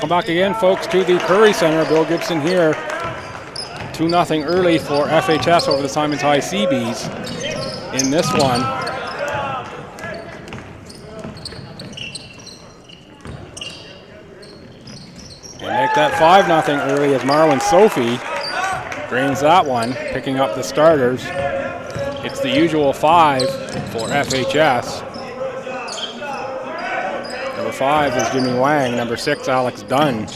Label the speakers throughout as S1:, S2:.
S1: Welcome back again, folks, to the Curry Center. Bill Gibson here. 2-0 early for FHS over the Simonds High Seabees in this one. They make that 5-0 early as Marwan Sophie drains that one, picking up the starters. It's the usual 5 for FHS. Number 5 is Jimmy Wang. Number 6, Alex Dunn.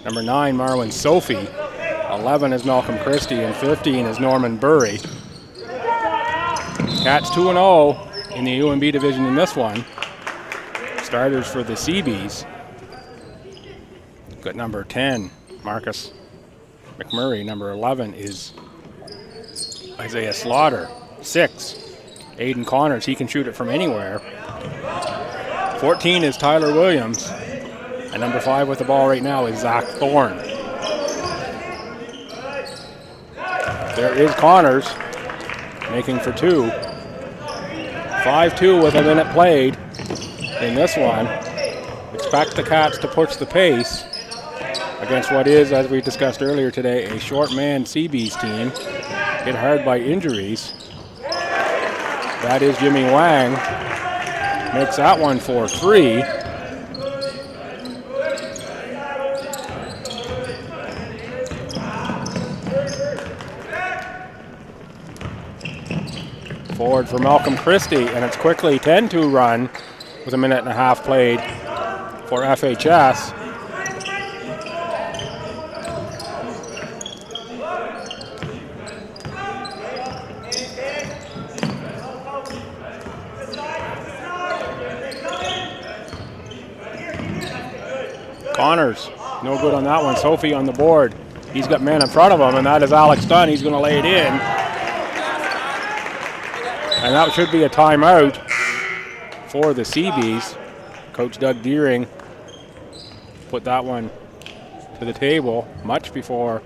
S1: Number 9, Marwan Sophie. 11 is Malcolm Christie, and 15 is Norman Burry. Cats 2-0 in the UMB division in this one. Starters for the Seabees. Got number 10, Marcus McMurray. Number 11 is Isaiah Slaughter. 6, Aiden Connors. He can shoot it from anywhere. 14 is Tyler Williams. And number 5 with the ball right now is Zach Thorne. There is Connors making for 2. 5-2 with a minute played in this one. Expect the Cats to push the pace against what is, as we discussed earlier today, a short man Seabees team hit hard by injuries. That is Jimmy Wang. Makes that one for 3. Forward for Malcolm Christie, and it's quickly 10-2 run with a minute and a half played for FHS. Connors, no good on that one. Sophie on the board. He's got man in front of him, and that is Alex Dunn. He's going to lay it in. And that should be a timeout for the Seabees. Coach Doug Deering put that one to the table much before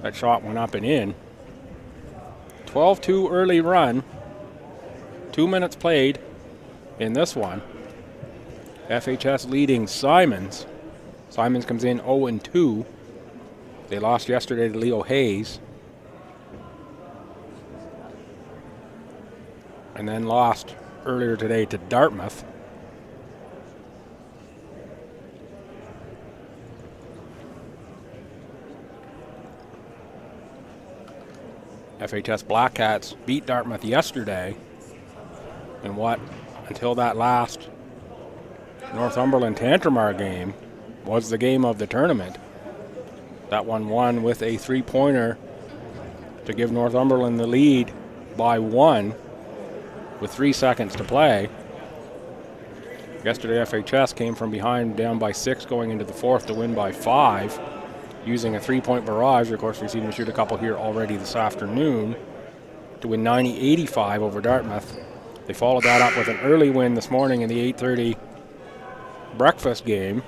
S1: that shot went up and in. 12-2 early run. 2 minutes played in this one. FHS leading Simonds. Simonds comes in 0-2. They lost yesterday to Leo Hayes. And then lost earlier today to Dartmouth. FHS Black Cats beat Dartmouth yesterday in what, until that last Northumberland Tantramar game, was the game of the tournament. That one won with a 3-pointer to give Northumberland the lead by 1 with 3 seconds to play. Yesterday FHS came from behind down by 6 going into the 4th to win by 5 using a 3-point barrage. Of course, we've seen them shoot a couple here already this afternoon to win 90-85 over Dartmouth. They followed that up with an early win this morning in the 8:30 breakfast game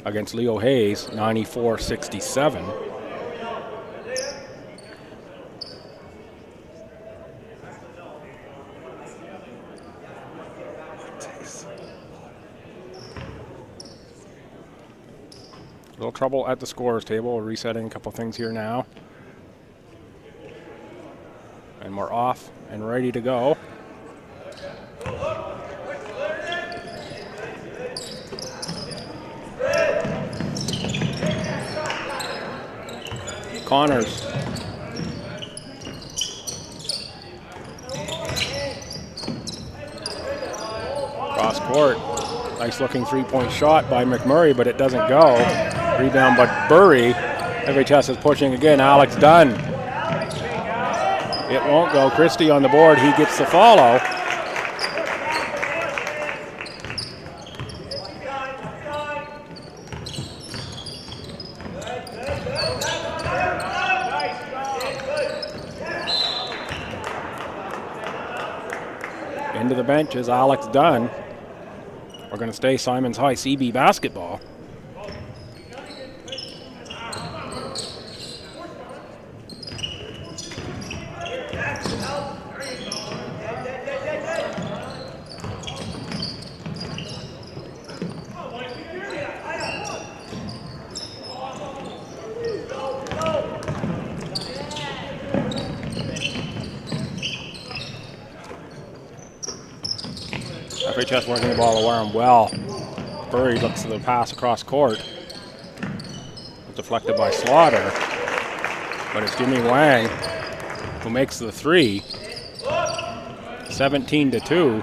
S1: against Leo Hayes, 94-67. A little trouble at the scorer's table. We're resetting a couple things here now. And we're off and ready to go. Connors. Cross court. Nice looking 3-point shot by McMurray, but it doesn't go. Rebound by Burry. FHS is pushing again. Alex Dunn. It won't go. Christie on the board. He gets the follow. Into the bench is Alex Dunn. We're going to stay Simonds High CB basketball. FHS working the ball to Warren well. Burry looks to the pass across court. Deflected by Slaughter. But it's Jimmy Wang who makes the three. 17-2.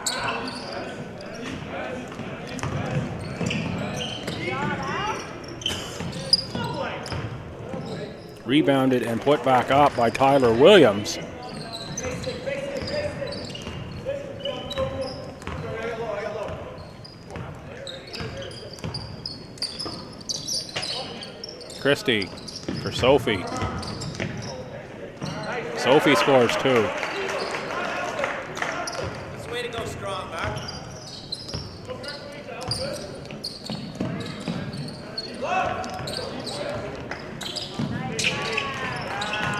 S1: Rebounded and put back up by Tyler Williams. Christie for Sophie. Sophie scores 2.
S2: It's way to go strong, Mark.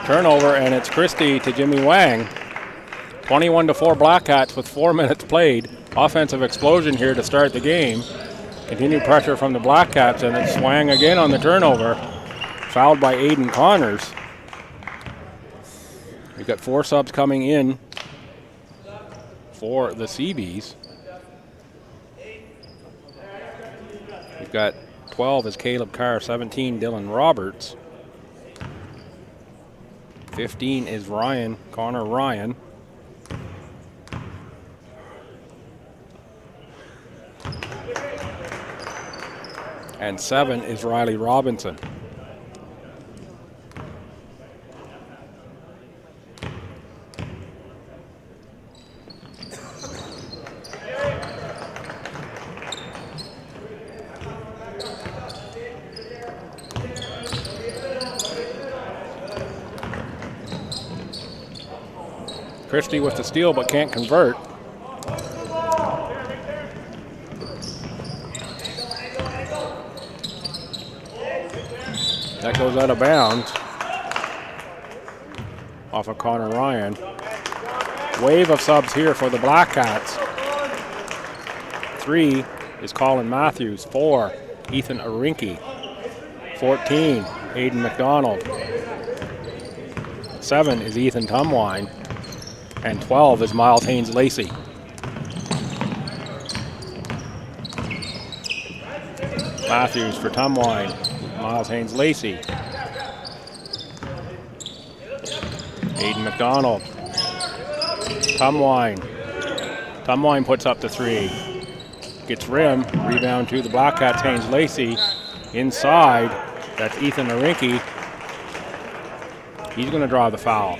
S1: Turnover, and it's Christie to Jimmy Wang. 21-4 Black Cats with 4 minutes played. Offensive explosion here to start the game. Continued pressure from the Black Cats, and it's Wang again on the turnover. Fouled by Aiden Connors. We've got 4 subs coming in for the Seabees. We've got 12 is Caleb Carr, 17 Dylan Roberts. 15 is Connor Ryan. And 7 is Riley Robinson. Christie with the steal but can't convert. That goes out of bounds off of Connor Ryan. Wave of subs here for the Black Cats. 3 is Colin Matthews. 4, Ethan Arinki. 14, Aiden McDonald. 7 is Ethan Tumwine. And 12 is Miles Haynes Lacey. Matthews for Tumwine. Miles Haynes Lacey. Aiden McDonald. Tumwine. Tumwine puts up the 3. Gets rim. Rebound to the Black Cats. Haynes Lacey. Inside. That's Ethan Arinki. He's going to draw the foul.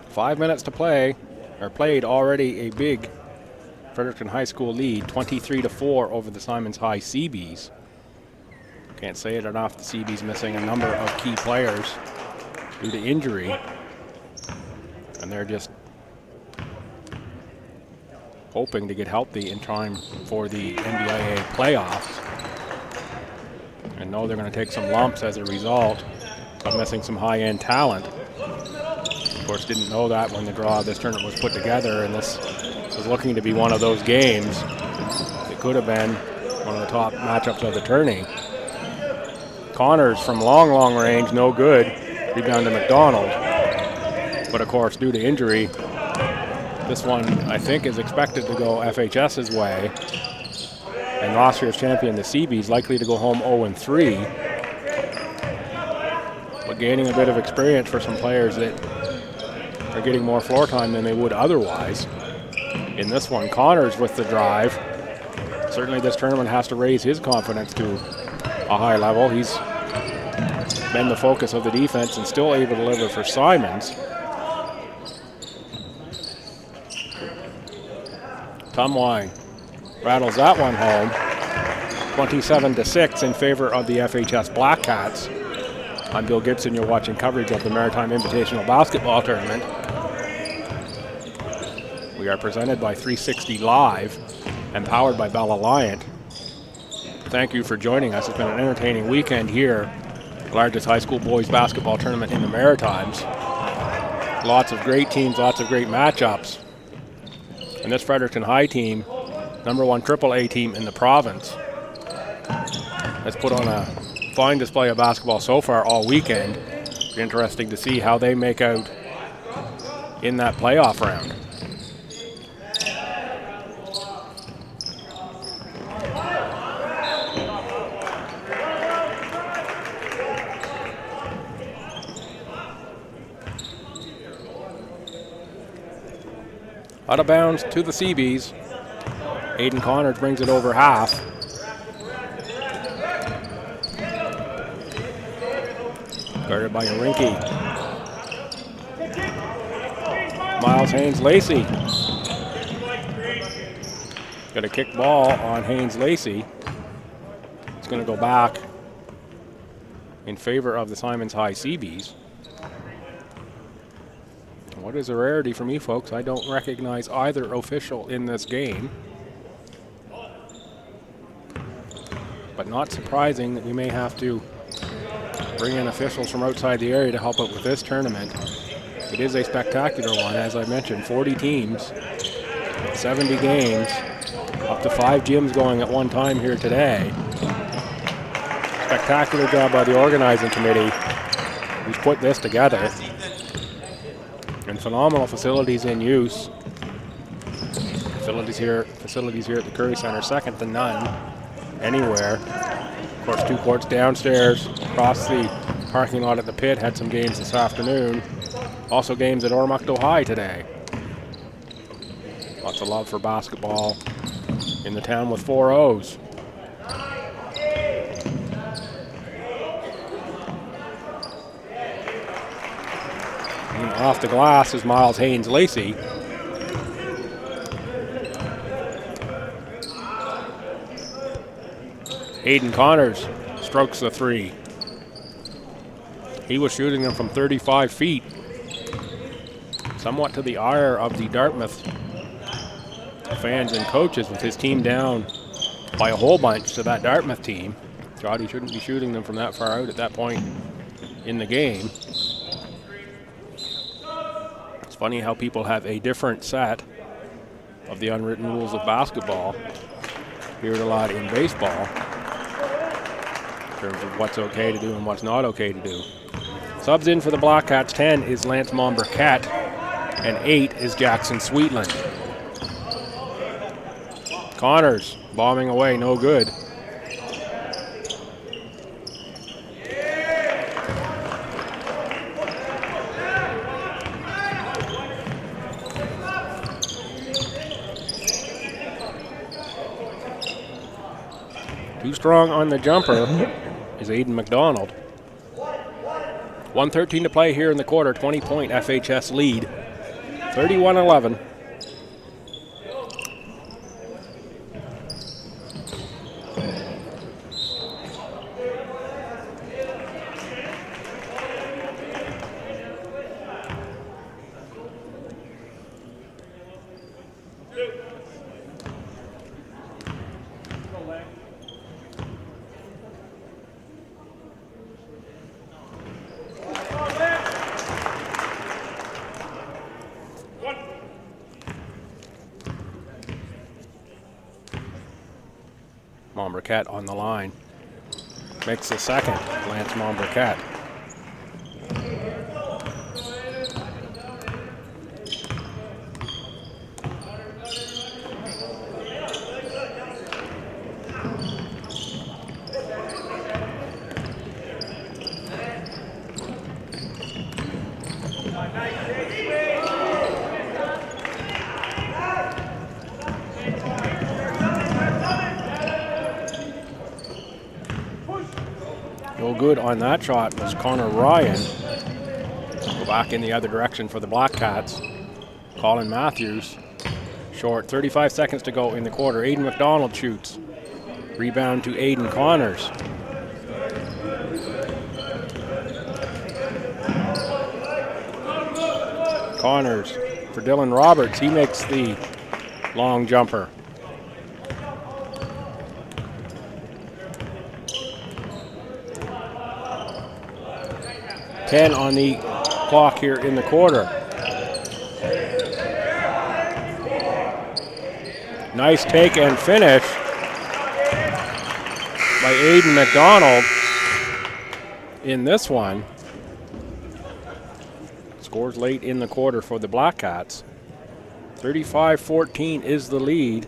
S1: Five minutes to play, or played already a big Fredericton High School lead, 23-4 over the Simonds High Seabees. Can't say it enough, the Seabees missing a number of key players due to injury. And they're just hoping to get healthy in time for the NBIA playoffs. And know they're going to take some lumps as a result of missing some high-end talent. Of course, didn't know that when the draw of this tournament was put together, and this was looking to be one of those games. It could have been one of the top matchups of the tourney. Connors from long range, no good. Rebound to McDonald. But of course, due to injury, this one I think is expected to go FHS's way. And last year's champion, the Seabees, likely to go home 0-3. But gaining a bit of experience for some players that are getting more floor time than they would otherwise. In this one, Connors with the drive. Certainly this tournament has to raise his confidence to a high level. He's been the focus of the defense and still able to deliver for Simonds. Tumwine rattles that one home. 27-6 in favor of the FHS Black Cats. I'm Bill Gibson. You're watching coverage of the Maritime Invitational Basketball Tournament. We are presented by 360 Live and powered by Bell Alliant. Thank you for joining us. It's been an entertaining weekend here. The largest high school boys basketball tournament in the Maritimes. Lots of great teams, lots of great matchups. And this Fredericton High team, #1 AAA team in the province, has put on a fine display of basketball so far all weekend. It's interesting to see how they make out in that playoff round. Out of bounds to the Seabees. Aiden Connors brings it over half. Guarded by Rinke. Miles Haynes-Lacey. Got a kick ball on Haynes-Lacey. It's going to go back in favor of the Simonds High Seabees. What is a rarity for me, folks? I don't recognize either official in this game. But not surprising that we may have to bring in officials from outside the area to help out with this tournament. It is a spectacular one, as I mentioned, 40 teams, 70 games, up to 5 gyms going at one time here today. Spectacular job by the organizing committee who's put this together. And phenomenal facilities in use. Facilities here at the Curry Center, second to none anywhere. Of course, 2 courts downstairs, across the parking lot at the pit. Had some games this afternoon. Also games at Ormocto High today. Lots of love for basketball in the town with 4 O's. And off the glass is Miles Haynes-Lacey. Aiden Connors strokes the 3. He was shooting them from 35 feet. Somewhat to the ire of the Dartmouth fans and coaches, with his team down by a whole bunch to that Dartmouth team. Thought he shouldn't be shooting them from that far out at that point in the game. It's funny how people have a different set of the unwritten rules of basketball. Hear it a lot in baseball in terms of what's okay to do and what's not okay to do. Subs in for the Black Cats, 10 is Lance Mombercat, and 8 is Jackson Sweetland. Connors bombing away, no good. Too strong on the jumper is Aiden McDonald. 1:13 to play here in the quarter, 20-point FHS lead, 31-11. Mombercat on the line. Makes the second, Lance Mombercat. No good on that shot was Connor Ryan. Go back in the other direction for the Black Cats. Colin Matthews, short, 35 seconds to go in the quarter. Aiden McDonald shoots. Rebound to Aiden Connors. Connors for Dylan Roberts. He makes the long jumper. Ten on the clock here in the quarter. Nice take and finish by Aiden McDonald in this one. Scores late in the quarter for the Black Cats. 35-14 is the lead.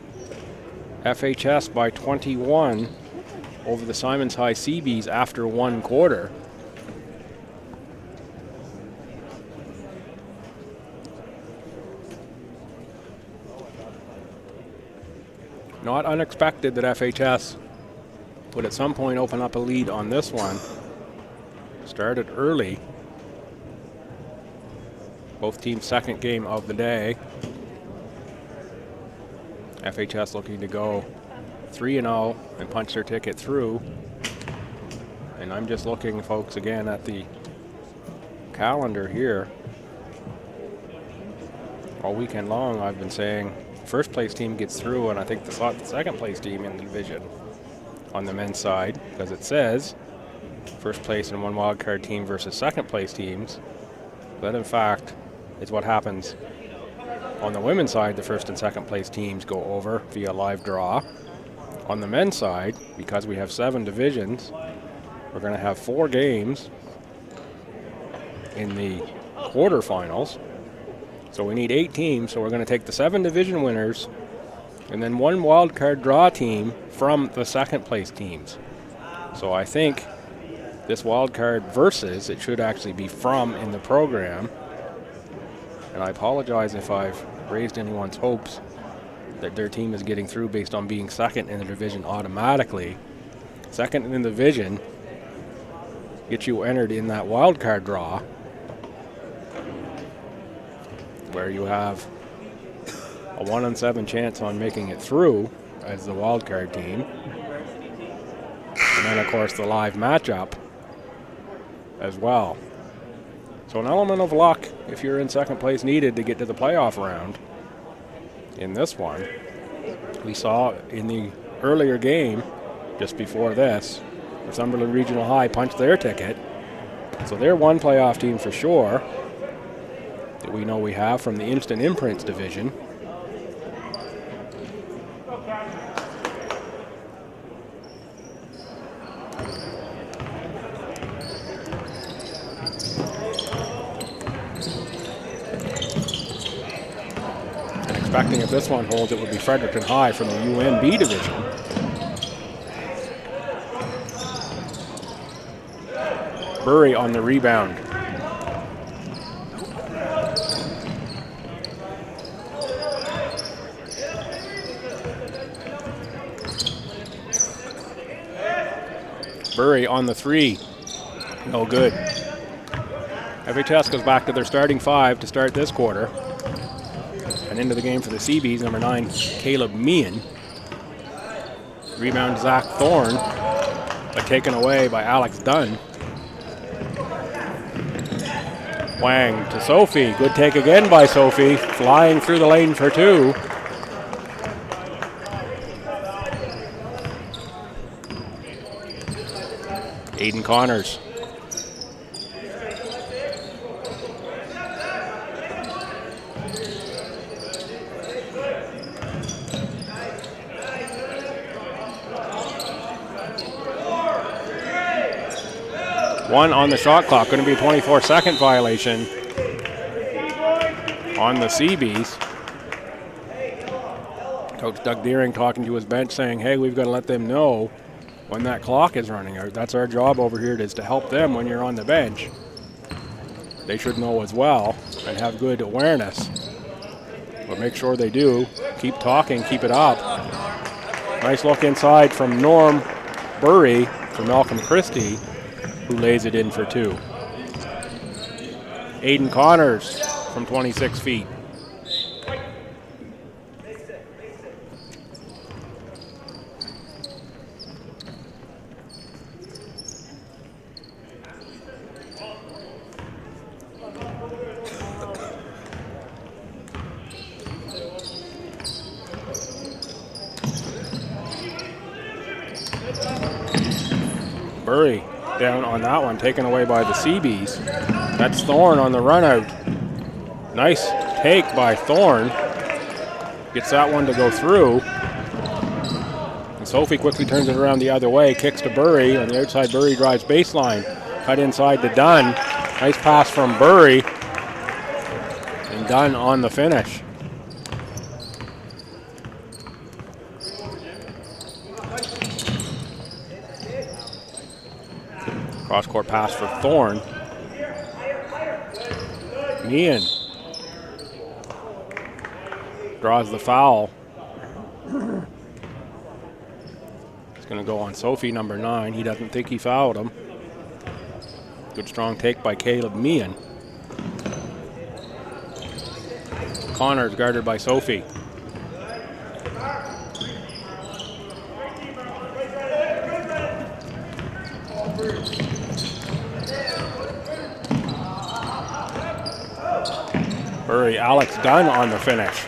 S1: FHS by 21 over the Simonds High Seabees after one quarter. Not unexpected that FHS would at some point open up a lead on this one. Started early. Both teams' second game of the day. FHS looking to go 3-0 and punch their ticket through. And I'm just looking, folks, again at the calendar here. All weekend long I've been saying first place team gets through, and I think the second place team in the division on the men's side, because it says first place and one wildcard team versus second place teams. That in fact is what happens on the women's side. The first and second place teams go over via live draw. On the men's side, because we have 7 divisions, we're going to have 4 games in the quarterfinals. So we need 8 teams, so we're going to take the 7 division winners and then 1 wild card draw team from the second place teams. So I think this wild card versus, it should actually be from in the program. And I apologize if I've raised anyone's hopes that their team is getting through based on being second in the division automatically. Second in the division gets you entered in that wild card draw, where you have a 1 in 7 chance on making it through as the wild card team. And then, of course, the live matchup as well. So an element of luck if you're in second place needed to get to the playoff round in this one. We saw in the earlier game, just before this, Northumberland Regional High punched their ticket. So they're one playoff team for sure that we know we have from the Instant Imprints division. And expecting if this one holds, it would be Fredericton High from the UNB division. Burry on the rebound. Burry on the 3. No good. FHS goes back to their starting 5 to start this quarter. And into the game for the Seabees, number 9, Caleb Meehan. Rebound, Zach Thorne, but taken away by Alex Dunn. Wang to Sophie. Good take again by Sophie. Flying through the lane for 2. Aiden Connors. One on the shot clock. Going to be a 24-second violation on the Seabees. Coach Doug Deering talking to his bench saying, hey, we've got to let them know when that clock is running. That's our job over here, is to help them when you're on the bench. They should know as well and have good awareness. But make sure they do. Keep talking, keep it up. Nice look inside from Norm Burry for Malcolm Christie, who lays it in for 2. Aiden Connors from 26 feet. Burry down on that one, taken away by the Seabees. That's Thorne on the run out. Nice take by Thorne. Gets that one to go through. And Sophie quickly turns it around the other way, kicks to Burry. On the outside, Burry drives baseline. Cut inside to Dunn. Nice pass from Burry. Dunn on the finish. Cross-court pass for Thorne. Meehan draws the foul. It's going to go on Sophie, number 9. He doesn't think he fouled him. Good strong take by Caleb Meehan. Connors guarded by Sophie. Hurry, Alex Dunn on the finish.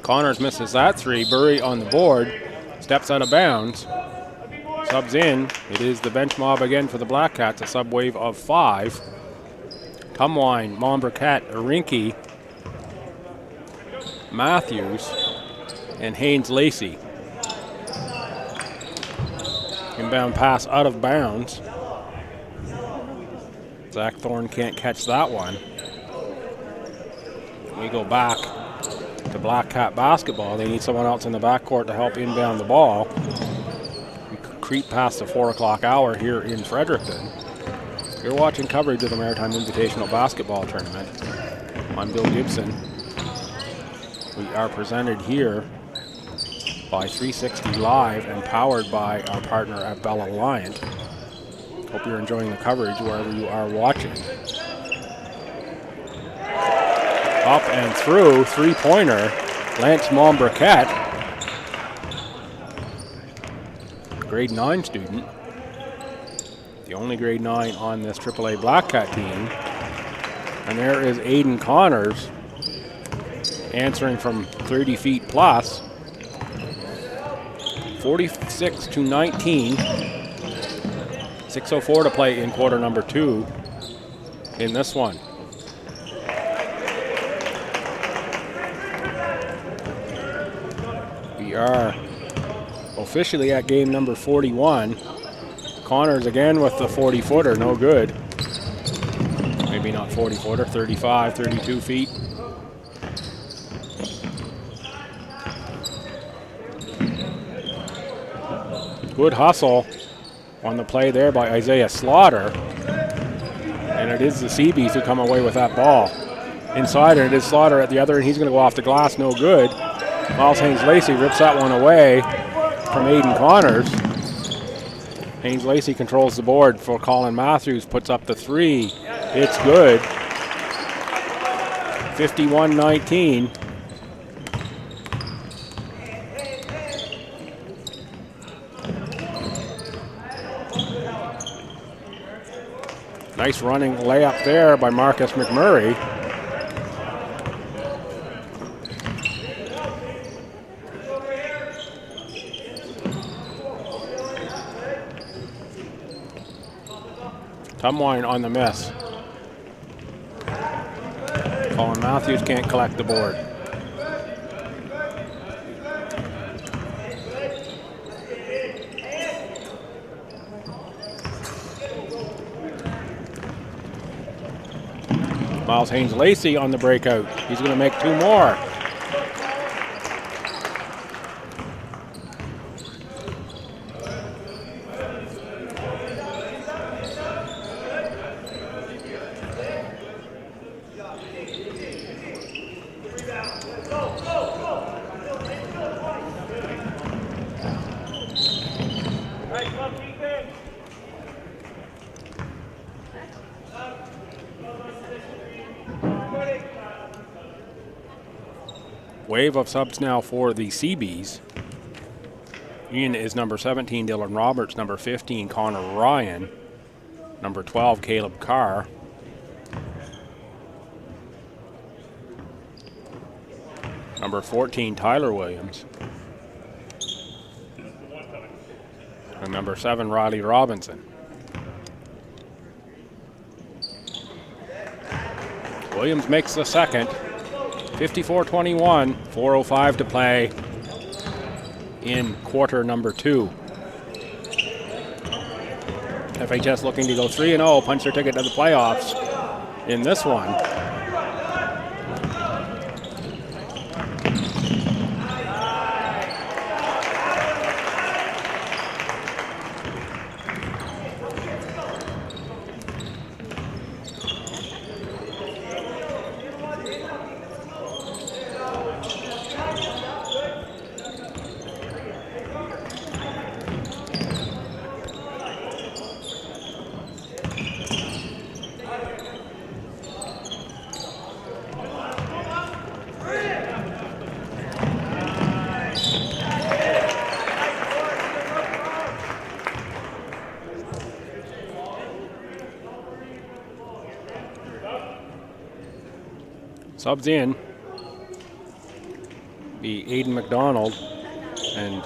S1: Connors misses that 3. Burry on the board. Steps out of bounds. Subs in. It is the bench mob again for the Black Cats. A sub wave of 5. Tumwine, Mombriquette, Arinki, Matthews, and Haynes Lacey. Inbound pass out of bounds. Zach Thorne can't catch that one. We go back to Black Cat basketball. They need someone else in the backcourt to help inbound the ball. We creep past the 4 o'clock hour here in Fredericton. You're watching coverage of the Maritime Invitational Basketball Tournament. I'm Bill Gibson. We are presented here by 360 Live and powered by our partner at Bell Alliant. Hope you're enjoying the coverage wherever you are watching. Up and through, 3-pointer, Lance Mombriquette, grade 9 student. The only grade 9 on this AAA Black Cat team. And there is Aiden Connors answering from 30 feet plus. 46-19. 6:04 to play in quarter number 2 in this one. We are officially at game number 41. Connors again with the 40-footer, no good. Maybe not 40-footer, 35, 32 feet. Good hustle on the play there by Isaiah Slaughter. And it is the Seabees who come away with that ball. Inside, and it is Slaughter at the other, and he's going to go off the glass, no good. Miles Haynes Lacey rips that one away from Aiden Connors. Haynes Lacey controls the board for Colin Matthews, puts up the 3. It's good. 51-19. Nice running layup there by Marcus McMurray. Tumwine on the miss. Colin Matthews can't collect the board. Miles Haynes Lacey on the breakout. He's going to make 2 more. Wave of subs now for the Seabees. In is number 17, Dylan Roberts. Number 15, Connor Ryan. Number 12, Caleb Carr. Number 14, Tyler Williams. And number 7, Riley Robinson. Williams makes the second. 54-21, 4:05 to play in quarter number 2. FHS looking to go 3-0, punch their ticket to the playoffs in this one. Subs in be Aiden McDonald and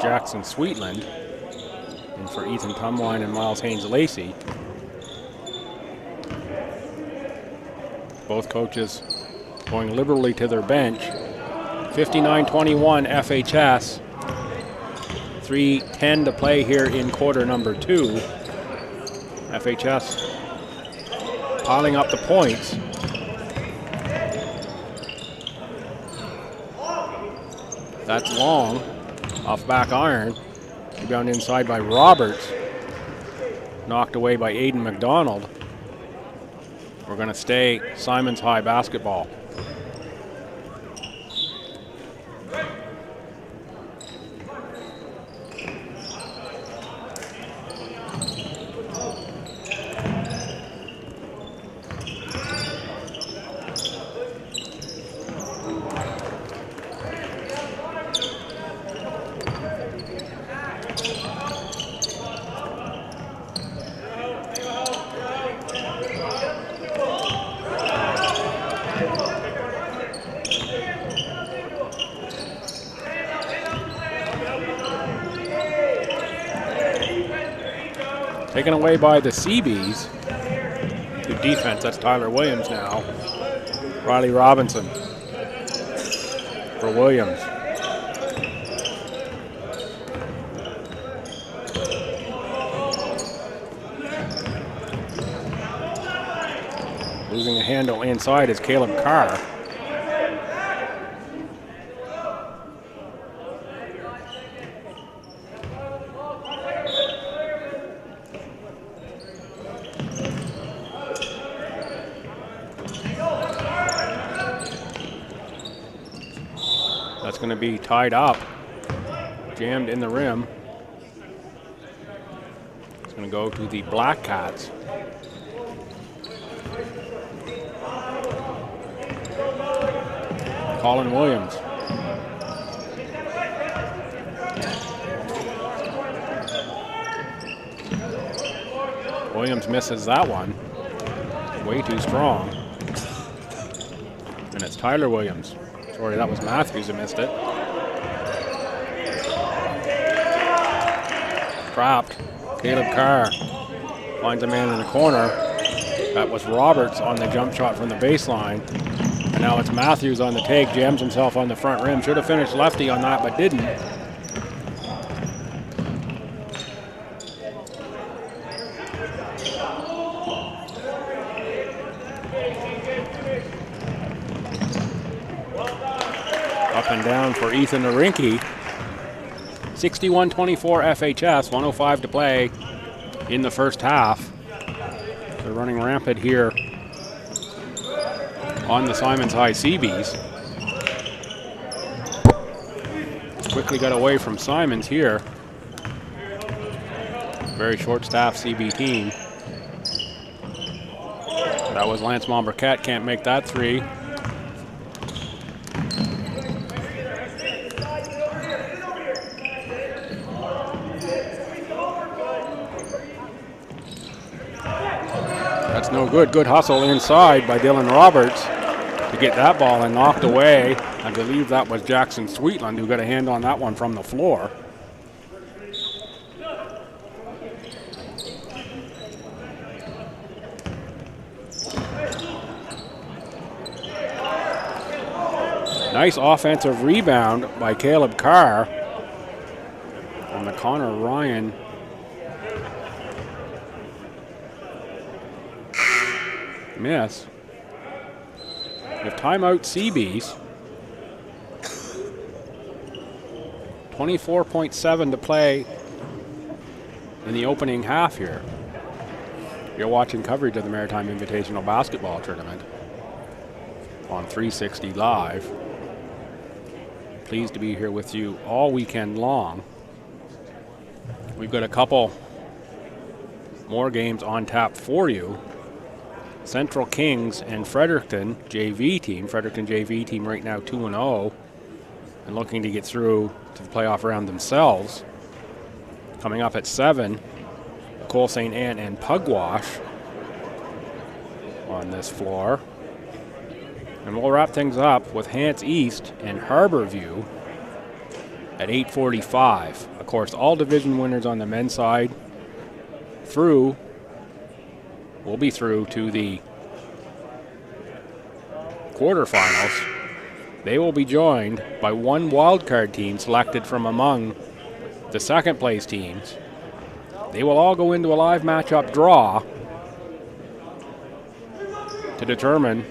S1: Jackson Sweetland, and for Ethan Tumwine and Miles Haynes-Lacey. Both coaches going liberally to their bench. 59-21 FHS. 3:10 to play here in quarter number 2. FHS piling up the points. That's long, off back iron. Rebound inside by Roberts. Knocked away by Aiden McDonald. We're going to stay Simonds High basketball. Taken away by the Seabees. Good defense, that's Tyler Williams now. Riley Robinson for Williams. Losing a handle inside is Caleb Carr. That's going to be tied up, jammed in the rim. It's going to go to the Black Cats. Colin Williams. Williams misses that one. Way too strong. And it's Tyler Williams. Sorry, that was Matthews who missed it. Trapped. Caleb Carr finds a man in the corner. That was Roberts on the jump shot from the baseline. And now it's Matthews on the take, jams himself on the front rim. Should have finished lefty on that, but didn't. Up and down for Ethan Arinke. 61-24 FHS, 1:05 to play in the first half. They're running rampant here on the Simonds High Seabees. Quickly got away from Simonds here. Very short-staffed CB team. That was Lance Mombercat, can't make that three. That's no good. Good hustle inside by Dylan Roberts to get that ball and knocked away. I believe that was Jackson Sweetland who got a hand on that one from the floor. Nice offensive rebound by Caleb Carr on the Connor Ryan miss. We have timeout Seabees. 24.7 to play in the opening half here. You're watching coverage of the Maritime Invitational Basketball Tournament on 360 Live. Pleased to be here with you all weekend long. We've got a couple more games on tap for you. Central Kings and Fredericton JV team. Fredericton JV team right now 2-0 and looking to get through to the playoff round themselves. Coming up at 7, Cole St. Anne and Pugwash on this floor. And we'll wrap things up with Hants East and Harborview at 8:45. Of course, all division winners on the men's side will be through to the quarterfinals. They will be joined by one wildcard team selected from among the second place teams. They will all go into a live matchup draw to determine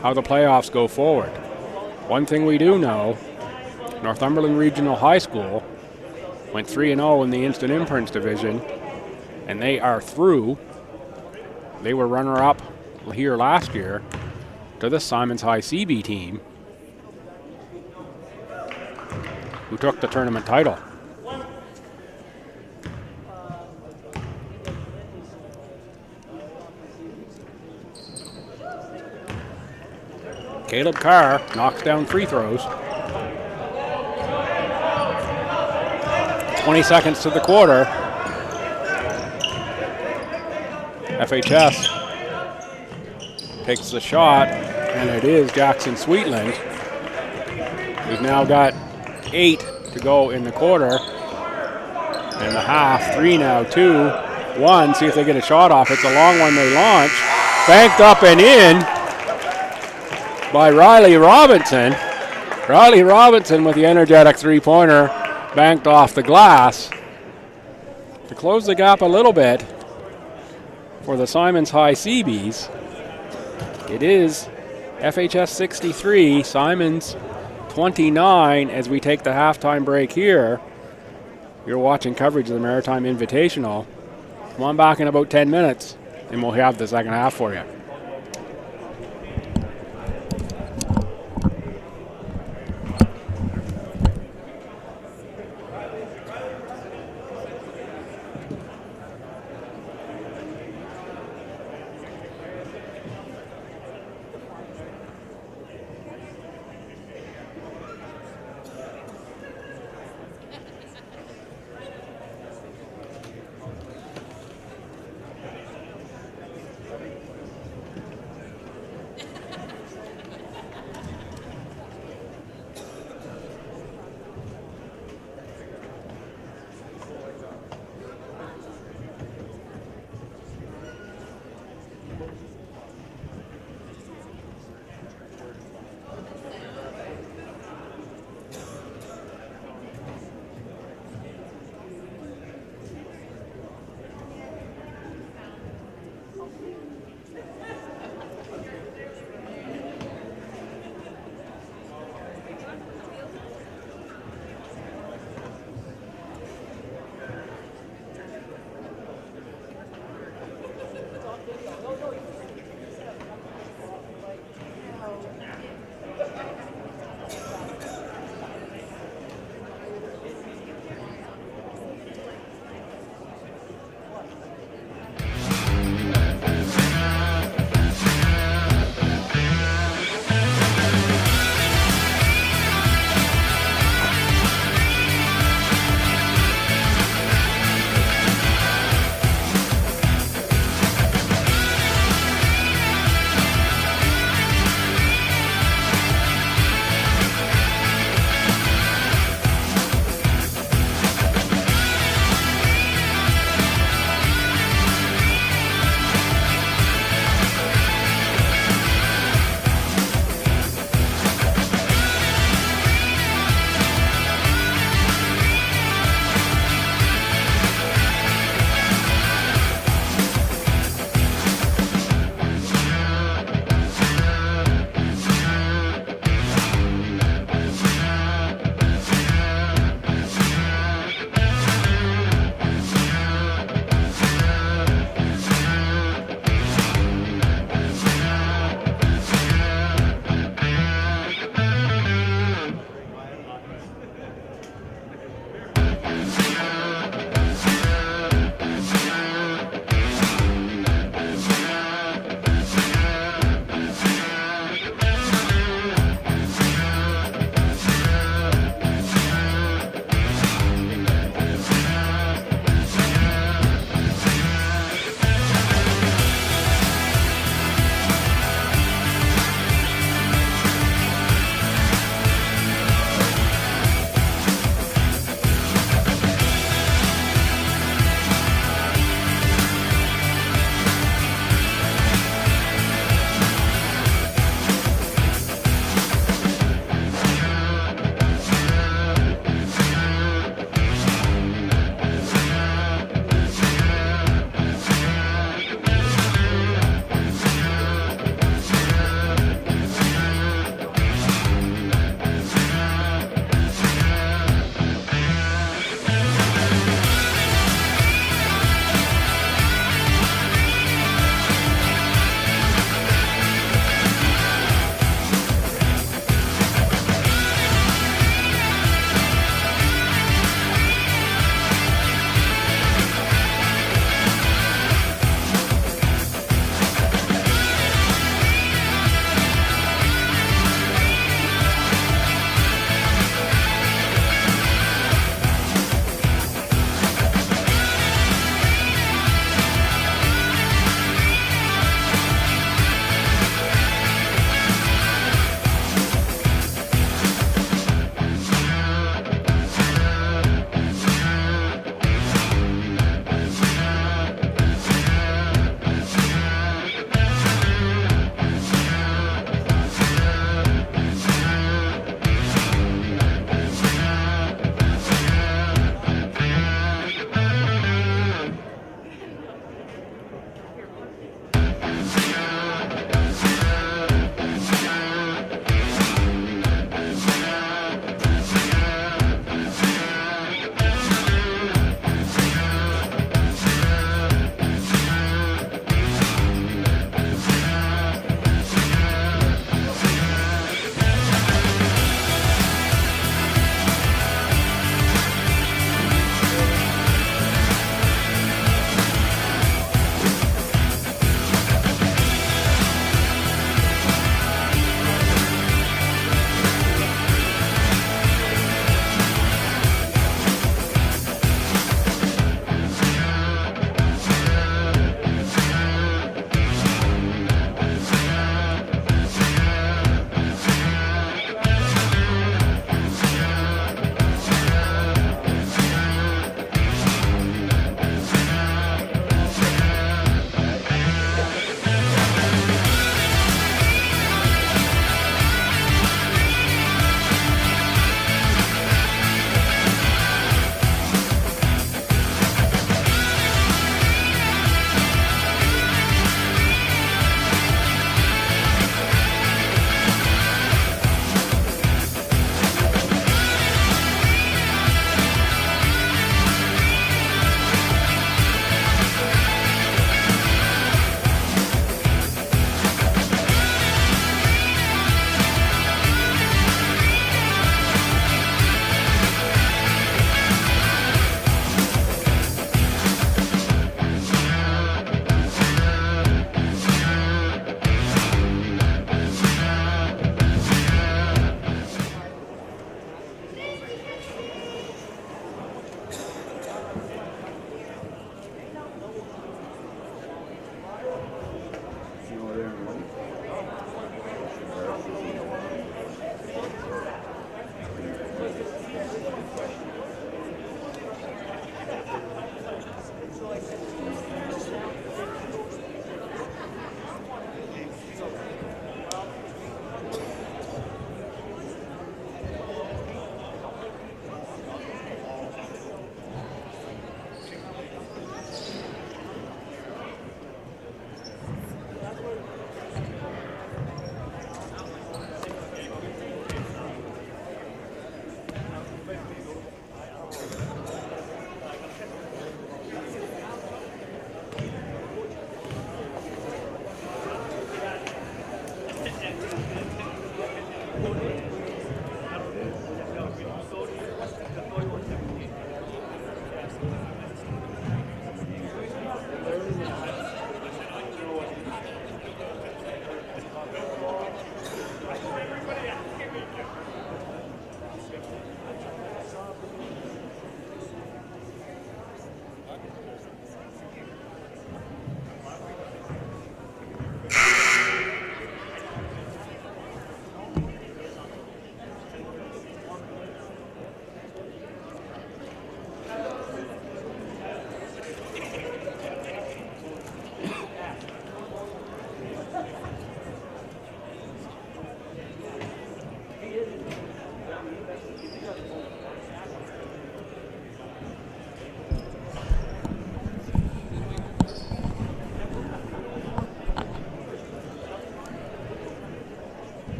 S1: how the playoffs go forward. One thing we do know, Northumberland Regional High School went 3-0 in the Instant Imprints division, and they are through. They were runner-up here last year to the Simonds High CB team, who took the tournament title. Caleb Carr knocks down free throws. 20 seconds to the quarter. FHS takes the shot, and it is Jackson Sweetland. We've now got 8 to go in the quarter. And the half, 3 now, 2, 1. See if they get a shot off. It's a long one they launch. Banked up and in by Riley Robinson. Riley Robinson with the energetic three-pointer, banked off the glass to close the gap a little bit for the Simonds High Seabees. It is FHS 63, Simonds 29 as we take the halftime break here. You're watching coverage of the Maritime Invitational. Come on back in about 10 minutes and we'll have the second half for you.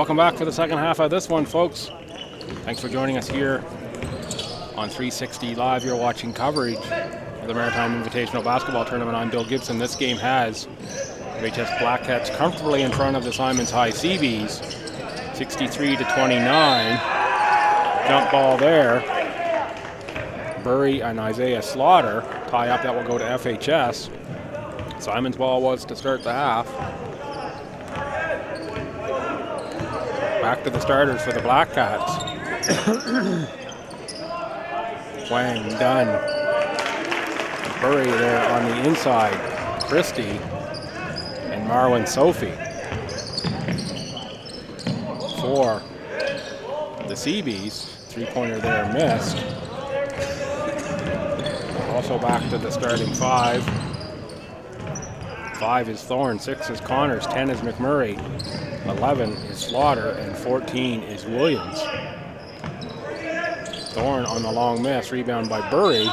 S1: Welcome back for the second half of this one, folks. Thanks for joining us here on 360 Live. You're watching coverage of the Maritime Invitational Basketball Tournament. I'm Bill Gibson. This game has FHS Black Cats comfortably in front of the Simonds High Seabees, 63-29. Jump ball there. Burry and Isaiah Slaughter tie up. That will go to FHS. Simonds' ball was to start the half. Back to the starters for the Black Cats. Wang, Dunn. Burry there on the inside. Christie and Marwin Sophie. For the Seabees, three-pointer there missed. Also back to the starting five. 5 is Thorne, 6 is Connors, 10 is McMurray, 11 is Slaughter, and 14 is Williams. Thorne on the long miss, rebound by Burry.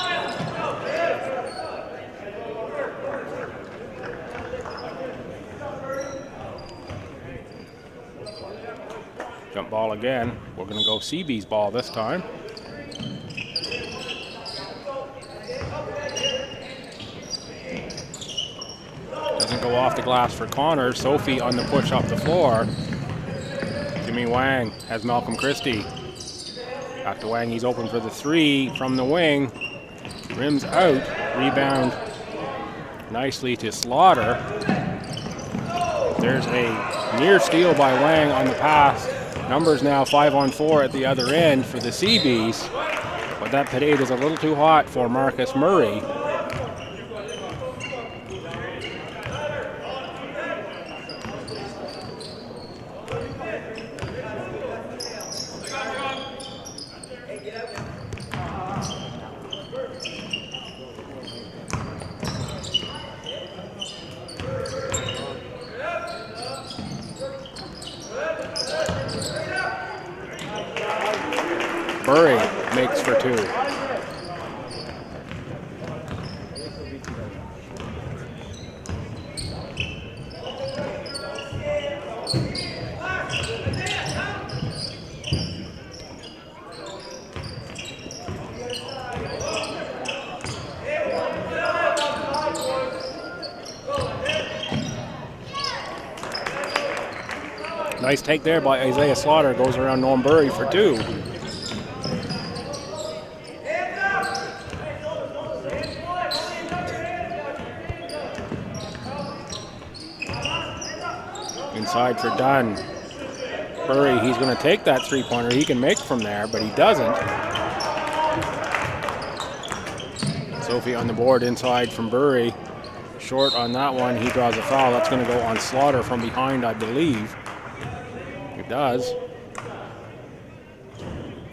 S1: Jump ball again. We're going to go Seabees ball this time. Doesn't go off the glass for Connors. Sophie on the push off the floor. Jimmy Wang has Malcolm Christie. Back to Wang, he's open for the three from the wing. Rims out, rebound nicely to Slaughter. There's a near steal by Wang on the pass. Numbers now 5-on-4 at the other end for the Seabees. But that parade is a little too hot for Marcus Murray. Burry makes for two. Nice take there by Isaiah Slaughter. Goes around Norm Burry for two. Inside for Dunn. Burry, he's going to take that three-pointer. He can make from there, but he doesn't. Sophie on the board inside from Burry. Short on that one. He draws a foul. That's going to go on Slaughter from behind, I believe. It does.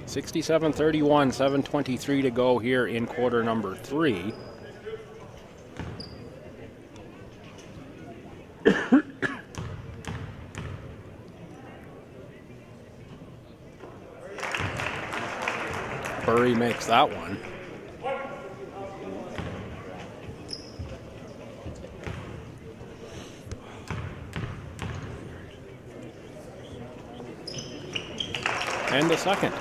S1: 67-31, 7:23 to go here in quarter number 3. Burry makes that one. And a second.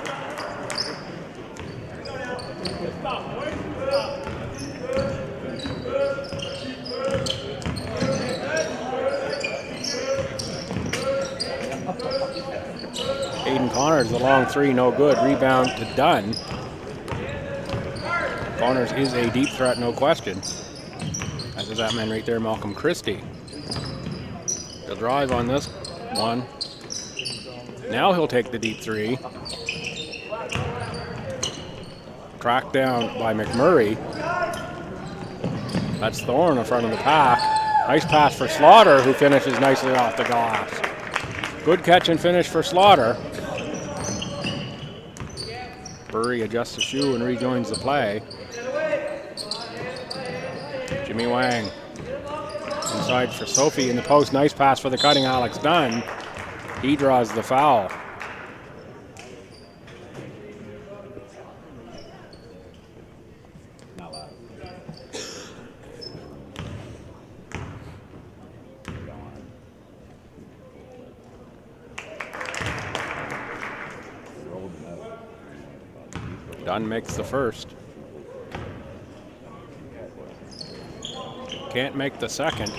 S1: Aiden Connors, the long three, no good. Rebound to Dunn. Connors is a deep threat, no question. As is that man right there, Malcolm Christie. He'll drive on this one. Now he'll take the deep three. Tracked down by McMurray. That's Thorne in front of the pack. Nice pass for Slaughter, who finishes nicely off the glass. Good catch and finish for Slaughter. Burry adjusts the shoe and rejoins the play. Jimmy Wang. Inside for Sophie in the post. Nice pass for the cutting Alex Dunn. He draws the foul. Dunn makes the first. Can't make the second.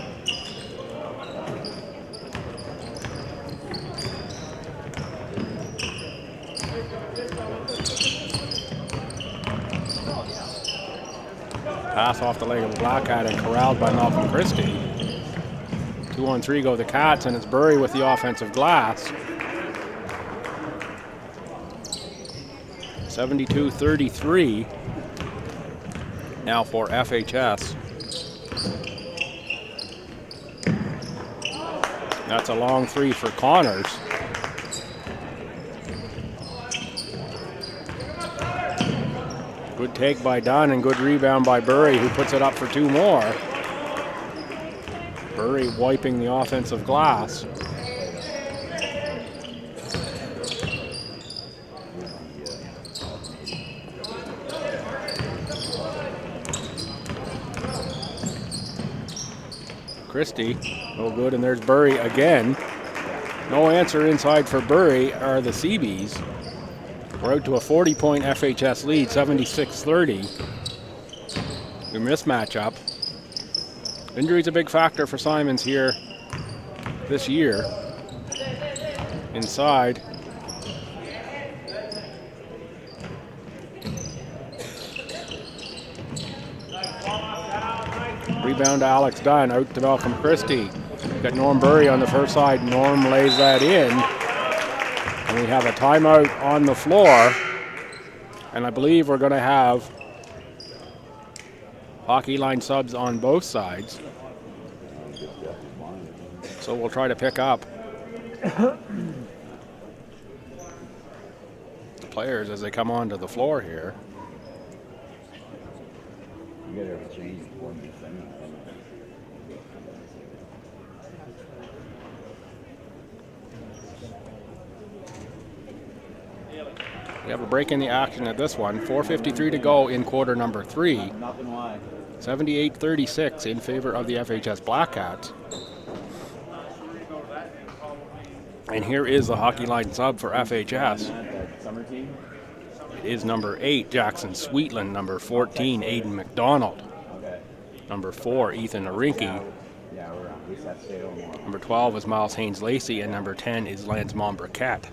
S1: Pass off the leg of the Black Cat and corralled by Malcolm Christie. 2-on-3 go the Cats, and it's Burry with the offensive glass. 72-33 now for FHS. That's a long three for Connors. Good take by Dunn and good rebound by Burry, who puts it up for two more. Burry wiping the offensive glass. Christie, no good, and there's Burry again. No answer inside for Burry are the Seabees. We're out to a 40-point FHS lead, 76-30. We miss matchup. Injury's a big factor for Simonds here this year. Inside. Rebound to Alex Dunn, out to Malcolm Christie. Got Norm Burry on the first side. Norm lays that in. And we have a timeout on the floor. And I believe we're going to have hockey line subs on both sides. So we'll try to pick up the players as they come onto the floor here. We have a break in the action at this one. 4:53 to go in quarter number 3. 78-36 in favor of the FHS Black Cats. And here is the hockey line sub for FHS. It is number 8, Jackson Sweetland. Number 14, Aiden McDonald. Number 4, Ethan Arinki. Number 12 is Miles Haynes-Lacey, and number 10 is Lance Mombriquette.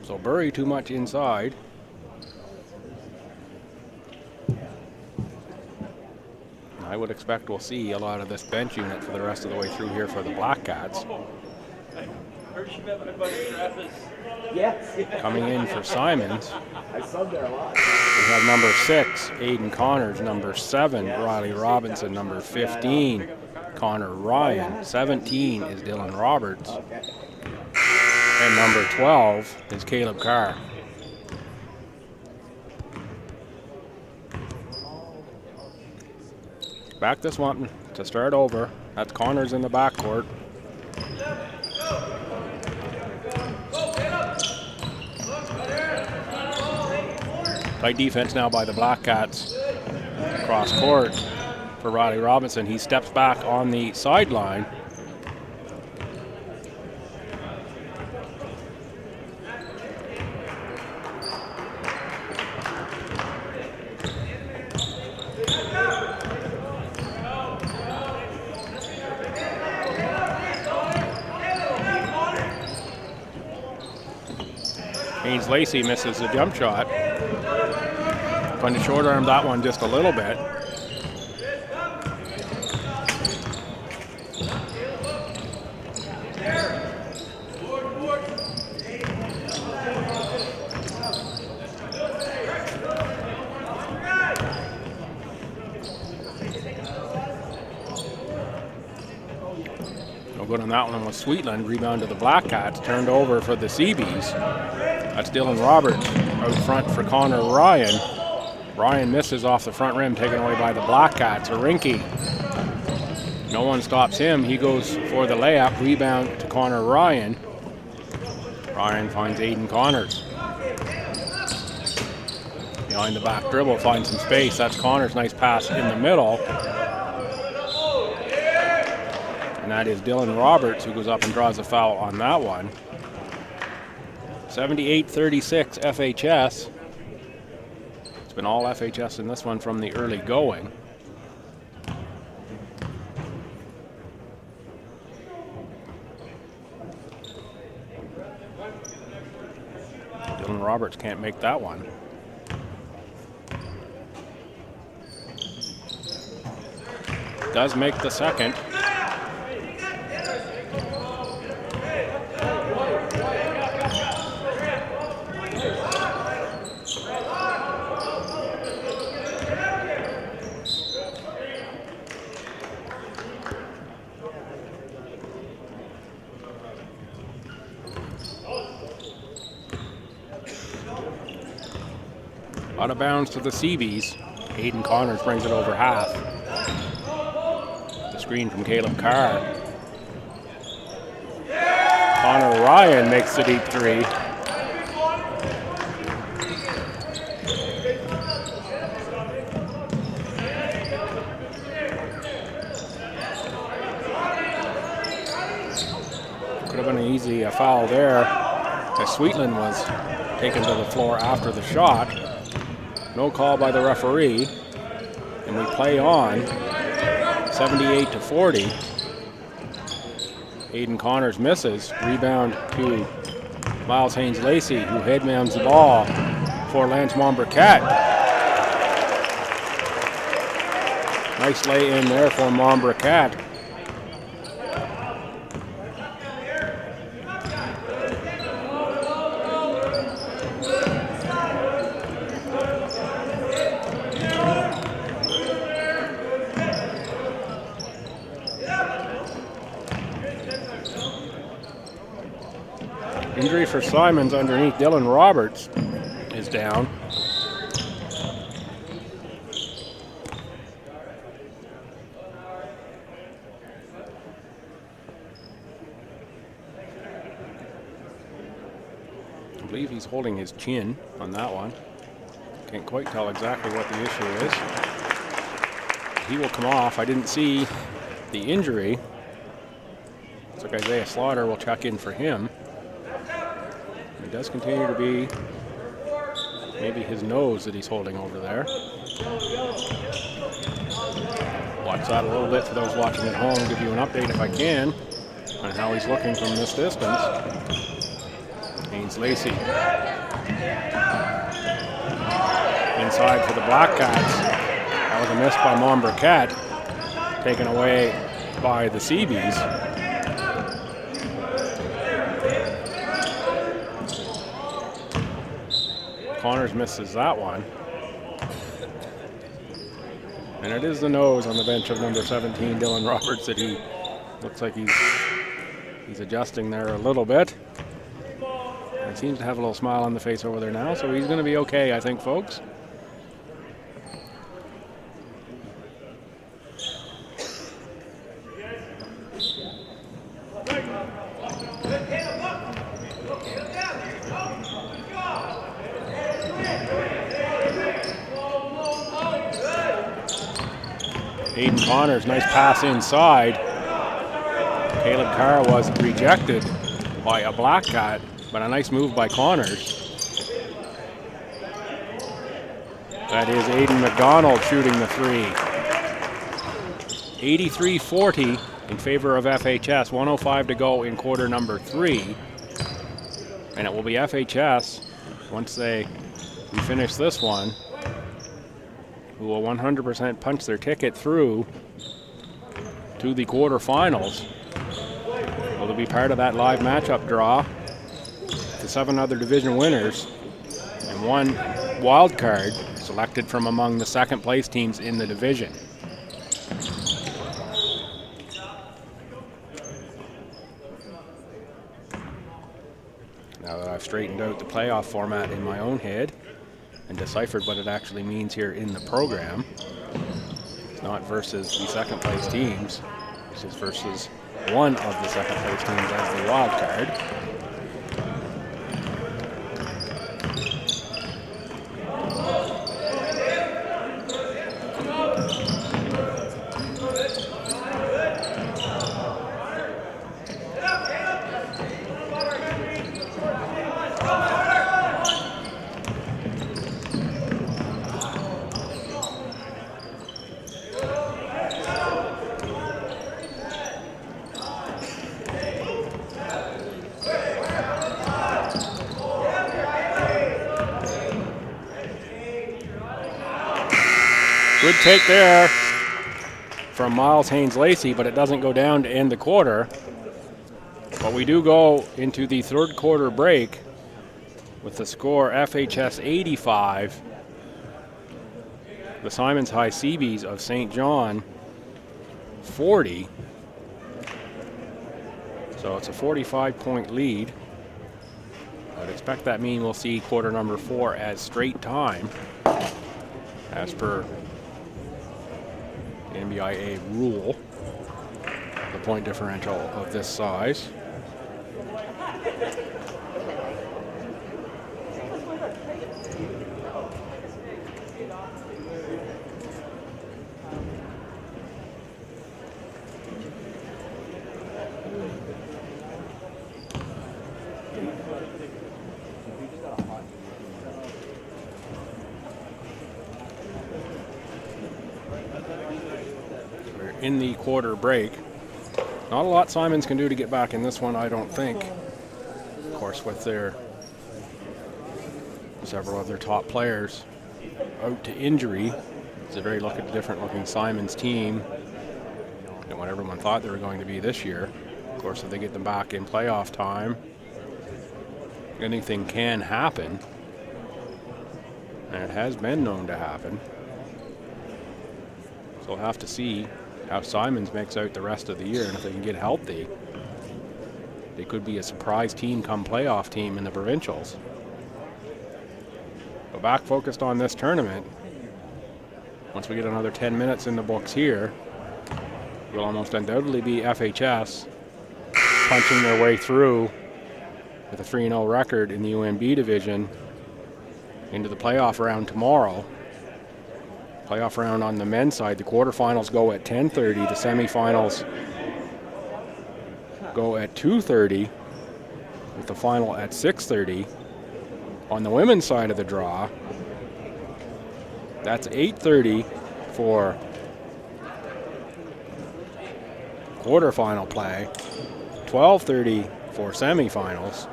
S1: So Burry too much inside. I would expect we'll see a lot of this bench unit for the rest of the way through here for the Black Cats. Coming in for Simonds, we have number 6, Aiden Connors, number 7, Riley Robinson, number 15, Connor Ryan, 17 is Dylan Roberts, and number 12 is Caleb Carr. Back this one to start over. That's Connors in the backcourt. Tight defense now by the Black Cats. Cross court for Riley Robinson. He steps back on the sideline. Haynes-Lacey misses the jump shot. Going to short arm that one just a little bit. No good on that one with Sweetland. Rebound to the Black Cats. Turned over for the Seabees. That's Dylan Roberts out front for Connor Ryan. Ryan misses off the front rim, taken away by the Black Cats. Arinki. No one stops him. He goes for the layup. Rebound to Connor Ryan. Ryan finds Aiden Connors. Behind the back dribble, finds some space. That's Connors. Nice pass in the middle. And that is Dylan Roberts who goes up and draws a foul on that one. 78-36 FHS. It's been all FHS in this one from the early going. Dylan Roberts can't make that one. Does make the second. Out of bounds to the Seabees. Aiden Connors brings it over half. The screen from Caleb Carr. Connor Ryan makes the deep three. Could have been an easy foul there, as Sweetland was taken to the floor after the shot. No call by the referee, and we play on 78-40. Aiden Connors misses. Rebound to Miles Haynes-Lacey, who headmans the ball for Lance Mombricat. Nice lay in there for Mombricat. Injury for Simonds underneath. Dylan Roberts is down. I believe he's holding his chin on that one. Can't quite tell exactly what the issue is. He will come off. I didn't see the injury. Looks like Isaiah Slaughter will check in for him. It does continue to be maybe his nose that he's holding over there. Watch that a little bit for those watching at home. Give you an update if I can on how he's looking from this distance. Haynes-Lacey inside for the Black Cats. That was a miss by Mombricat, taken away by the Seabees. Connors misses that one. And it is the nose on the bench of number 17, Dylan Roberts, that he looks like he's adjusting there a little bit. And seems to have a little smile on the face over there now, so he's going to be okay, I think, folks. Aiden Connors, nice pass inside. Caleb Carr was rejected by a Black Cat, but a nice move by Connors. That is Aiden McDonald shooting the three. 83-40 in favor of FHS. 1:05 to go in quarter number 3. And it will be FHS, once we finish this one, who will 100% punch their ticket through to the quarterfinals. Will they be part of that live matchup draw? The 7 other division winners and 1 wild card selected from among the second place teams in the division. Now that I've straightened out the playoff format in my own head and deciphered what it actually means here in the program, it's not versus the second place teams. This is versus one of the second place teams as the wild card. Good take there from Miles Haynes-Lacey, but it doesn't go down to end the quarter. But we do go into the third quarter break with the score FHS 85, the Simonds High Seabees of St. John 40. So it's a 45-point lead. I'd expect that mean we'll see quarter number 4 as straight time, as per the NBIA rule, the point differential of this size. In the quarter break. Not a lot Simonds can do to get back in this one, I don't think. Of course, with their several of their top players out to injury. It's a very different looking Simonds team than what everyone thought they were going to be this year. Of course, if they get them back in playoff time, anything can happen. And it has been known to happen. So we'll have to see how Simonds makes out the rest of the year, and if they can get healthy, they could be a surprise team come playoff team in the provincials. But back focused on this tournament, once we get another 10 minutes in the books here, will almost undoubtedly be FHS punching their way through with a 3-0 record in the UNB division into the playoff round tomorrow. Playoff round on the men's side. The quarterfinals go at 10:30. The semifinals go at 2:30, with the final at 6:30. On the women's side of the draw, that's 8:30 for quarterfinal play, 12:30 for semifinals,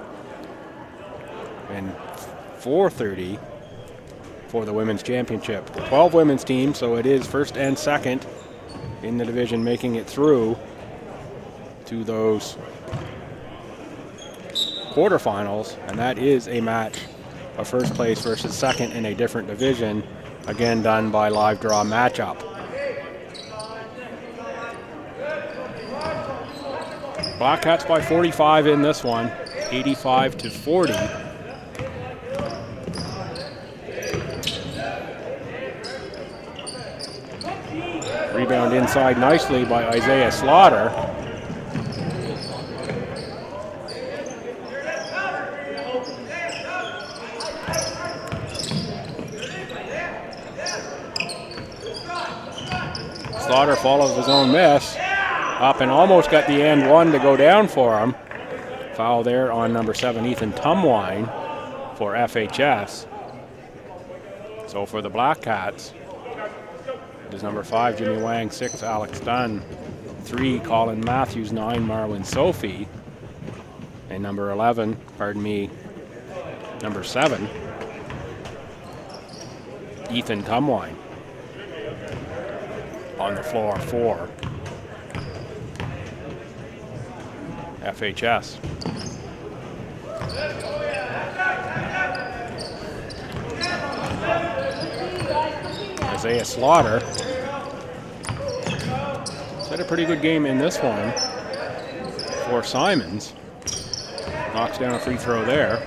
S1: and 4:30 for the women's championship. 12 women's teams, so it is first and second in the division making it through to those quarterfinals, and that is a match of first place versus second in a different division, again done by live draw matchup. Blackcats by 45 in this one, 85-40. Rebound inside nicely by Isaiah Slaughter. Slaughter follows his own miss up and almost got the and one to go down for him. Foul there on number 7, Ethan Tumwine for FHS. So for the Blackcats, it is number 5, Jimmy Wang, 6, Alex Dunn, 3, Colin Matthews, 9, Marwin Sophie, and number 11, number 7, Ethan Tumwine on the floor for FHS. Isaiah Slaughter had a pretty good game in this one for Simonds. Knocks down a free throw there.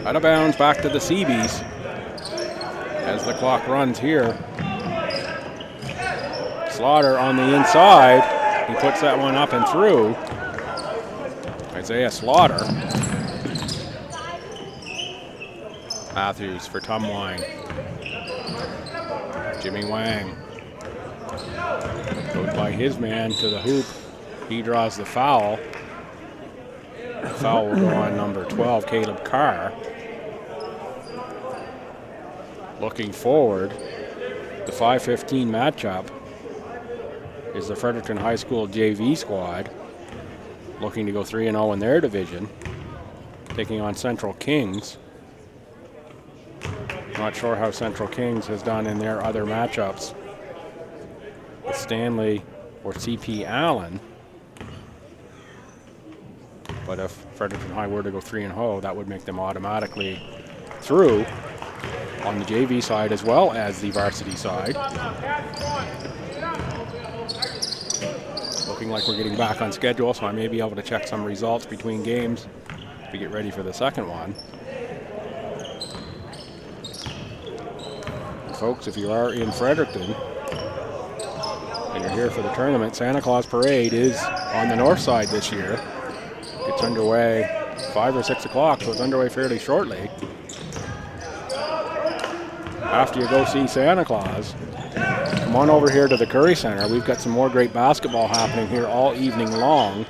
S1: Out of bounds, back to the Seabees as the clock runs here. Slaughter on the inside. He puts that one up and through. Isaiah Slaughter. Matthews for Tumwine. Jimmy Wang goes by his man to the hoop. He draws the foul. The foul will go on number 12, Caleb Carr. Looking forward, the 5:15 matchup is the Fredericton High School JV squad looking to go 3-0 in their division, taking on Central Kings. Not sure how Central Kings has done in their other matchups with Stanley or CP Allen. But if Fredericton High were to go 3-0, that would make them automatically through on the JV side as well as the varsity side. Looking like we're getting back on schedule, so I may be able to check some results between games to get ready for the second one. And folks, if you are in Fredericton and you're here for the tournament, Santa Claus Parade is on the north side this year. It's underway 5 or 6 o'clock, so it's underway fairly shortly. After you go see Santa Claus, come on over here to the Curry Center. We've got some more great basketball happening here all evening long.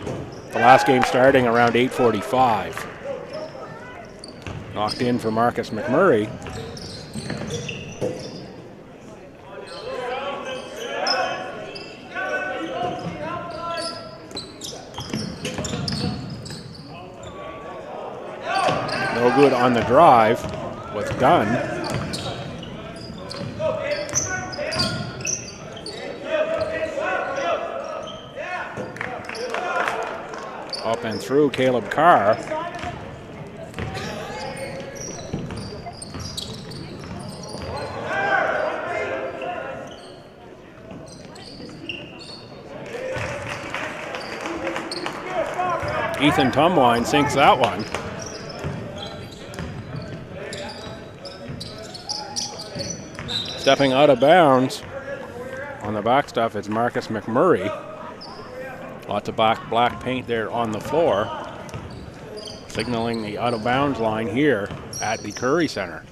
S1: The last game starting around 8:45. Knocked in for Marcus McMurray. No good on the drive was done. Up and through Caleb Carr. Ethan Tumwine sinks that one. Stepping out of bounds on the back stuff is Marcus McMurray. Lots of black paint there on the floor, signaling the out of bounds line here at the Curry Center.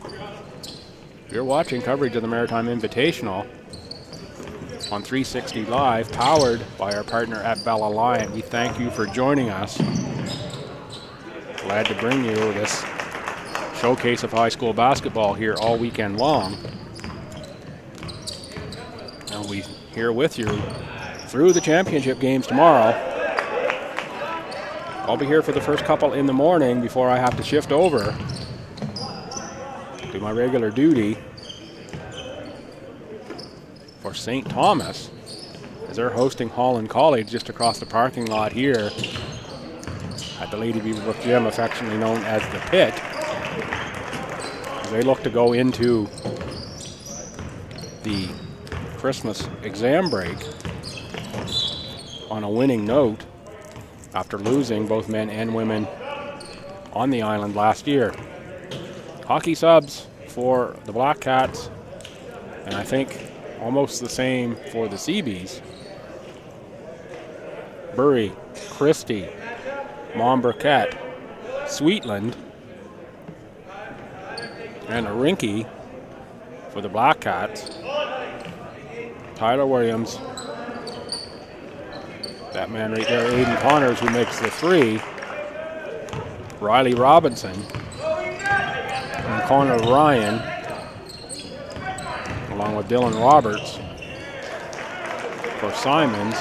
S1: You're watching coverage of the Maritime Invitational on 360 Live, powered by our partner at Bell Alliant. We thank you for joining us. Glad to bring you this showcase of high school basketball here all weekend long. And we here with you through the championship games tomorrow. I'll be here for the first couple in the morning before I have to shift over to my regular duty for St. Thomas, as they're hosting Holland College just across the parking lot here at the Lady Beaverbrook Gym, affectionately known as the Pit, as they look to go into the Christmas exam break on a winning note after losing both men and women on the island last year. Hockey subs for the Black Cats, and I think almost the same for the Seabees. Bury, Christie, Montbriquet, Sweetland, and a Rinky for the Black Cats. Tyler Williams, that man right there, Aiden Connors, who makes the three. Riley Robinson and Connor Ryan, along with Dylan Roberts for Simonds.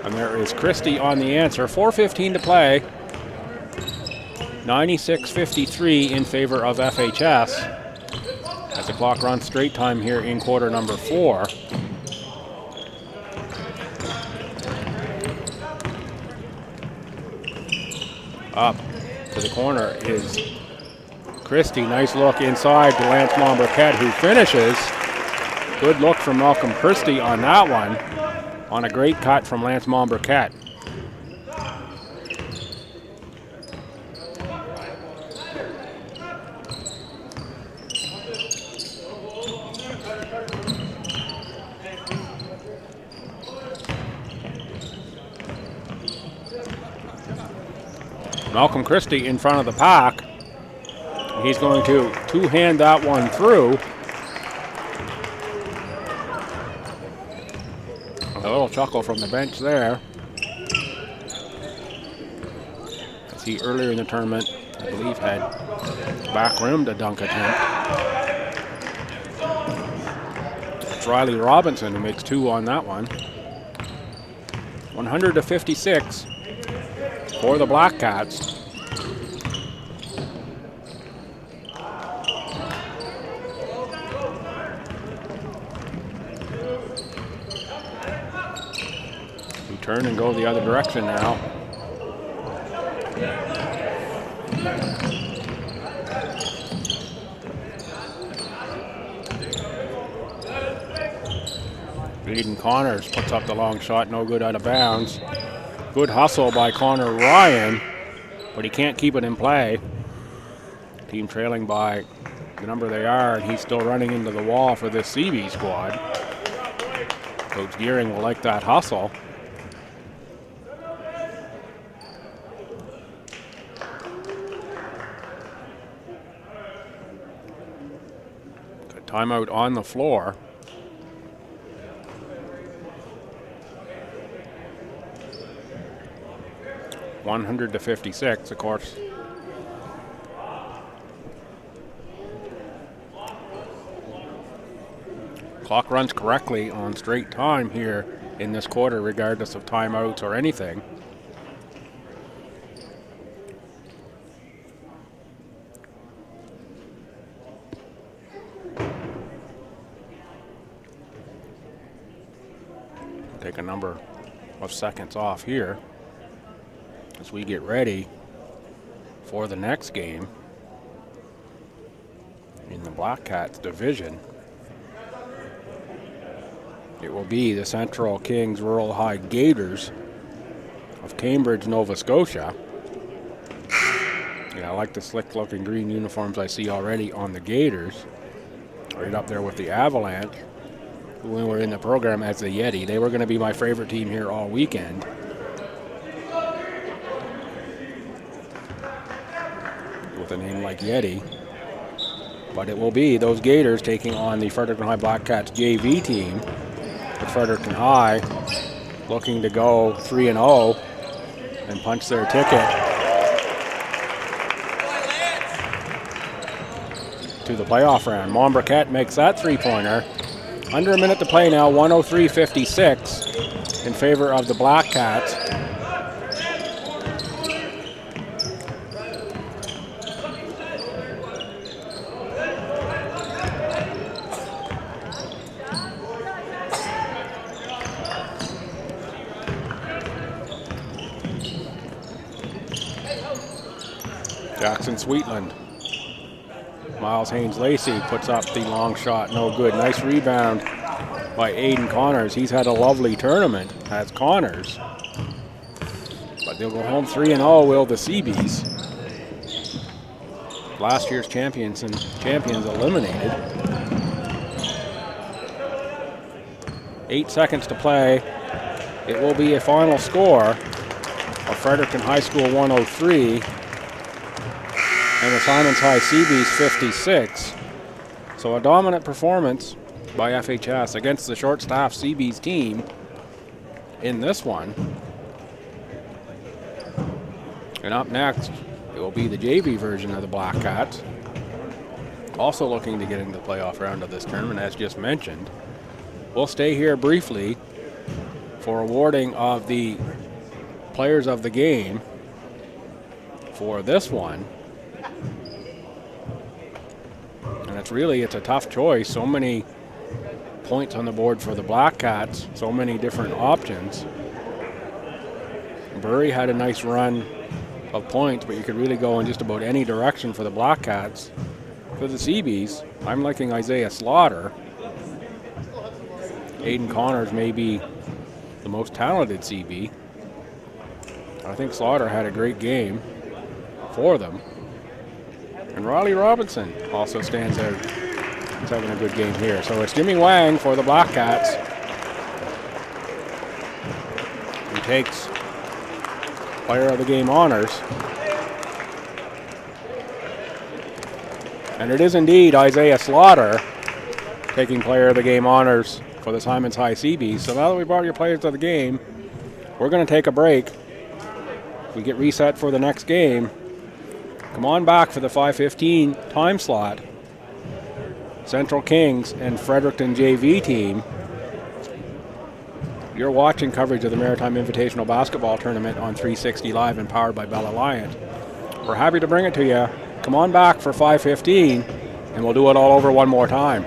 S1: And there is Christie on the answer. 4:15 to play. 96-53 in favor of FHS as the clock runs straight time here in quarter number 4. Up to the corner is Christie. Nice look inside to Lance Montbriquet, who finishes. Good look from Malcolm Christie on that one, on a great cut from Lance Montbriquet. Malcolm Christie in front of the pack. He's going to two-hand that one through. A little chuckle from the bench there. As he earlier in the tournament, I believe, had back-rimmed a dunk attempt. It's Riley Robinson who makes 2 on that one. 100-56. for the Black Cats. We turn and go the other direction now. Aiden Connors puts up the long shot, no good, out of bounds. Good hustle by Connor Ryan, but he can't keep it in play. Team trailing by the number they are, and he's still running into the wall for this CB squad. Coach Gearing will like that hustle. Good timeout on the floor. (100-56), of course. Clock runs correctly on straight time here in this quarter, regardless of timeouts or anything. Take a number of seconds off here as we get ready for the next game in the Black Cats division. It will be the Central Kings Rural High Gators of Cambridge, Nova Scotia. Yeah, I like the slick-looking green uniforms I see already on the Gators. Right up there with the Avalanche, who were in the program as the Yeti. They were going to be my favorite team here all weekend. With a name like Yeti. But it will be those Gators taking on the Fredericton High Black Cats JV team. With Fredericton High looking to go 3-0 and punch their ticket to the playoff round. Montbriquet makes that three-pointer. Under a minute to play now, 103-56 in favor of the Black Cats. Jackson Sweetland. Miles Haynes-Lacey puts up the long shot, no good. Nice rebound by Aiden Connors. He's had a lovely tournament as Connors. But they'll go home 3-0, will the Seabees. Last year's champions eliminated. 8 seconds to play. It will be a final score of Fredericton High School 103 and the Simonds High Seabees 56. So a dominant performance by FHS against the short-staffed Seabees team in this one. And up next, it will be the JV version of the Black Cats, also looking to get into the playoff round of this tournament, as just mentioned. We'll stay here briefly for awarding of the players of the game for this one. And it's a tough choice. So many points on the board for the Black Cats, so many different options. Bury had a nice run of points, but you could really go in just about any direction for the Black Cats. For the Seabees, I'm liking Isaiah Slaughter. Aiden Connors may be the most talented CB. I think Slaughter had a great game for them. And Riley Robinson also stands out. He's having a good game here. So it's Jimmy Wang for the Black Cats. He takes Player of the Game honors. And it is indeed Isaiah Slaughter taking Player of the Game honors for the Simonds High Seabees. So now that we brought your players of the game, we're going to take a break. We get reset for the next game. Come on back for the 5:15 time slot. Central Kings and Fredericton JV team You're watching coverage of the Maritime Invitational Basketball Tournament on 360 Live and powered by Bell Alliant. We're happy to bring it to you. Come on back for 5:15, and we'll do it all over one more time.